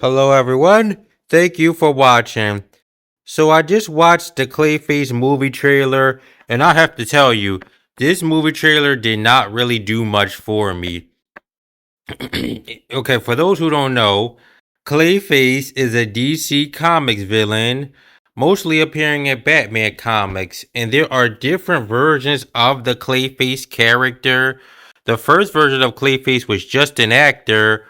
Hello everyone, thank you for watching. So I just watched the Clayface movie trailer and I have to tell you, this movie trailer did not really do much for me. Okay, for those who don't know, Clayface is a DC Comics villain, mostly appearing in Batman comics, and there are different versions of the Clayface character. The first version of Clayface was just an actor.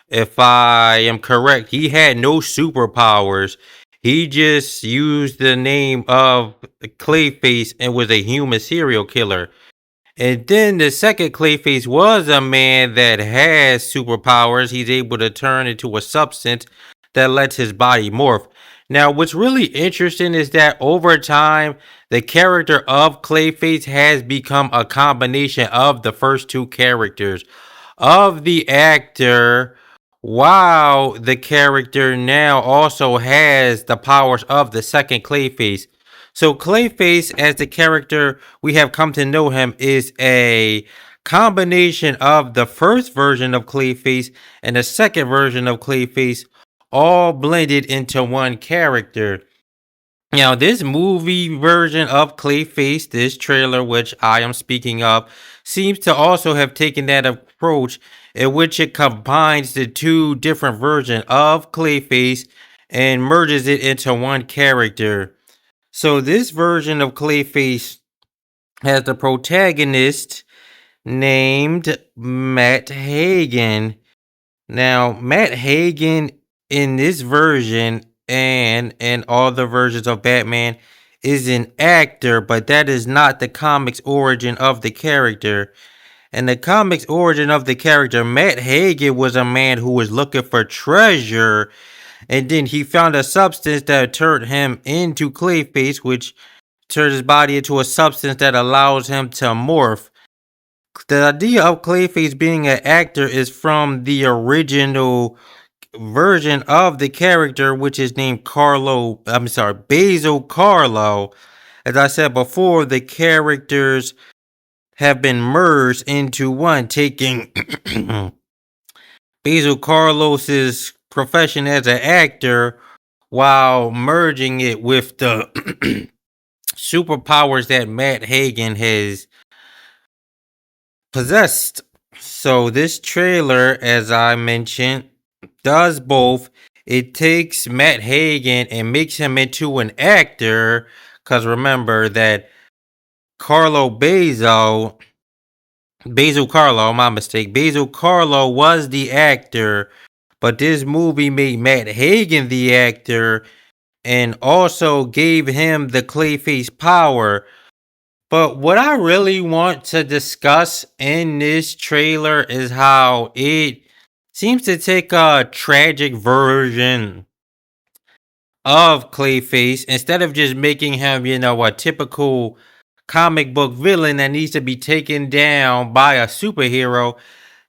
If I am correct, he had no superpowers. He just used the name of Clayface and was a human serial killer. And then the second Clayface was a man that has superpowers. He's able to turn into a substance that lets his body morph. Now, what's really interesting is that over time, the character of Clayface has become a combination of the first two characters of the actor, while the character now also has the powers of the second Clayface. So Clayface, as the character we have come to know him, is a combination of the first version of Clayface and the second version of Clayface, all blended into one character. Now, this movie version of Clayface, this trailer, which I am speaking of, seems to also have taken that approach in which it combines the two different versions of Clayface and merges it into one character. So, this version of Clayface has the protagonist named Matt Hagen. Now, Matt Hagen in this version and in all the versions of Batman is an actor, but that is not the comics origin of the character. And the comics origin of the character, Matt Hagen was a man who was looking for treasure, and then he found a substance that turned him into Clayface, which turned his body into a substance that allows him to morph. The idea of Clayface being an actor is from the original version of the character, which is named Basil Carlo. As I said before, the characters have been merged into one, taking Basil Carlos's profession as an actor while merging it with the superpowers that Matt Hagen has possessed. So this trailer, as I mentioned, does both. It takes Matt Hagen and makes him into an actor. Cause remember that Basil Carlo, my mistake. Basil Carlo was the actor, but this movie made Matt Hagen the actor and also gave him the Clayface power. But what I really want to discuss in this trailer is how it seems to take a tragic version of Clayface instead of just making him, a typical comic book villain that needs to be taken down by a superhero.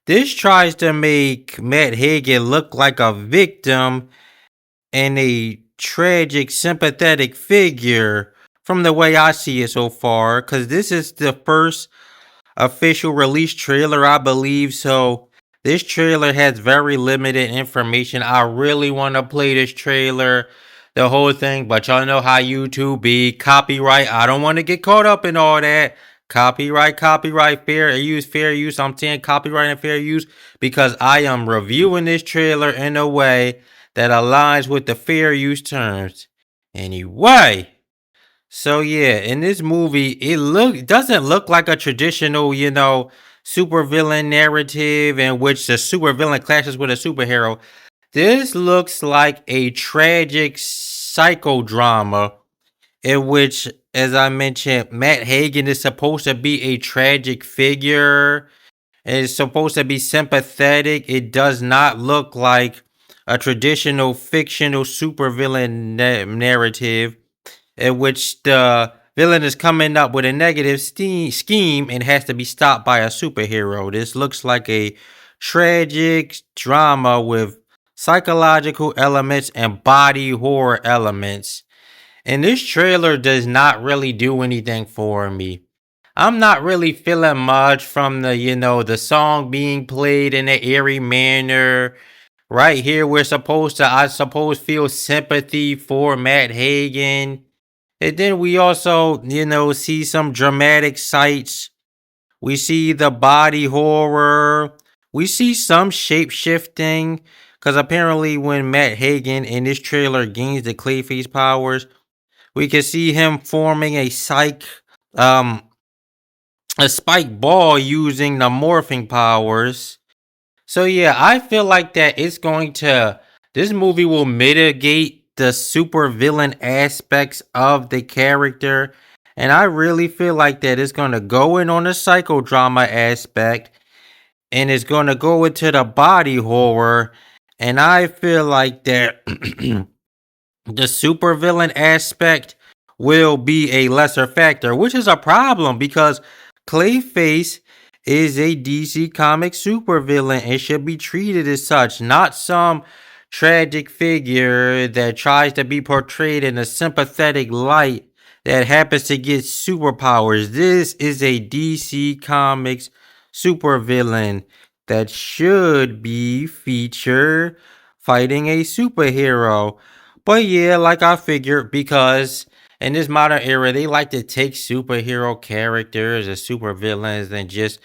This tries to make Matt Hagen look like a victim and a tragic, sympathetic figure from the way I see it so far, because this is the first official release trailer, I believe. So this trailer has very limited information. I really want to play this trailer, the whole thing, but y'all know how YouTube be. Copyright. I don't want to get caught up in all that. Copyright, fair use. I'm saying copyright and fair use because I am reviewing this trailer in a way that aligns with the fair use terms. Anyway, so yeah, in this movie, doesn't look like a traditional, supervillain narrative in which the supervillain clashes with a superhero. This looks like a tragic psychodrama in which, as I mentioned, Matt Hagen is supposed to be a tragic figure. It's supposed to be sympathetic. It does not look like a traditional fictional supervillain narrative in which the villain is coming up with a negative scheme and has to be stopped by a superhero. This looks like a tragic drama with psychological elements and body horror elements. And this trailer does not really do anything for me. I'm not really feeling much from the song being played in an eerie manner, Right here, we're supposed to, I suppose, feel sympathy for Matt Hagen. And then we also, see some dramatic sights. We see the body horror. We see some shape shifting. Because apparently, when Matt Hagen in this trailer gains the Clayface powers, we can see him forming um, a spike ball using the morphing powers. So yeah, I feel like that this movie will mitigate the super villain aspects of the character. And I really feel like that it's going to go in on the psychodrama aspect and it's going to go into the body horror. And I feel like that the supervillain aspect will be a lesser factor, which is a problem because Clayface is a DC comic supervillain and should be treated as such, not some tragic figure that tries to be portrayed in a sympathetic light that happens to get superpowers. This is a DC Comics supervillain that should be featured fighting a superhero. But yeah, like I figured, because in this modern era, they like to take superhero characters or supervillains and just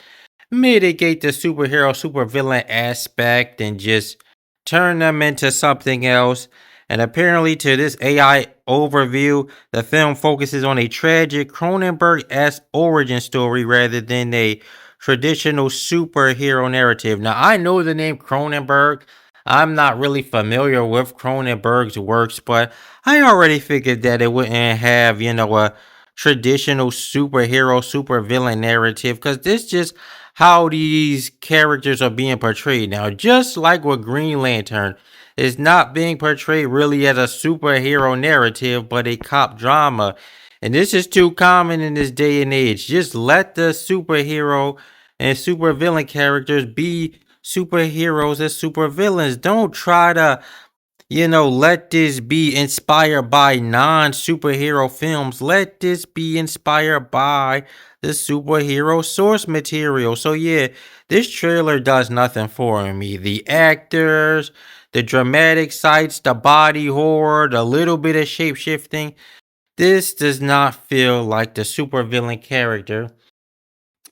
mitigate the superhero supervillain aspect and just turn them into something else. And apparently, to this AI overview, the film focuses on a tragic Cronenberg-esque origin story rather than a traditional superhero narrative. Now, I know the name Cronenberg. I'm not really familiar with Cronenberg's works, but I already figured that it wouldn't have, a traditional superhero supervillain narrative because this just how these characters are being portrayed now. Just like with Green Lantern, is not being portrayed really as a superhero narrative, but a cop drama. And this is too common in this day and age. Just let the superhero and supervillain characters be superheroes and supervillains. Don't try to let this be inspired by non superhero films. Let this be inspired by the superhero source material. So, yeah, this trailer does nothing for me. The actors, the dramatic sights, the body horror, the little bit of shape shifting. This does not feel like the supervillain character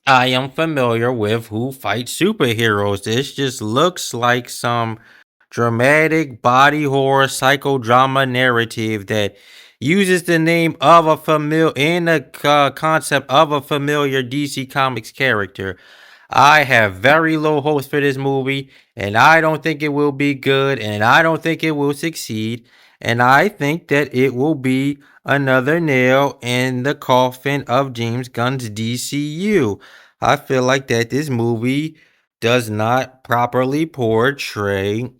I am familiar with who fights superheroes. This just looks like some dramatic body horror psychodrama narrative that uses the name of a familiar and the concept of a familiar DC Comics character. I have very low hopes for this movie, and I don't think it will be good, and I don't think it will succeed, and I think that it will be another nail in the coffin of James Gunn's DCU. I feel like that this movie does not properly portray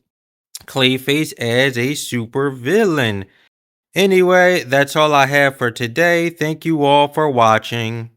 Clayface as a super villain. Anyway, that's all I have for today. Thank you all for watching.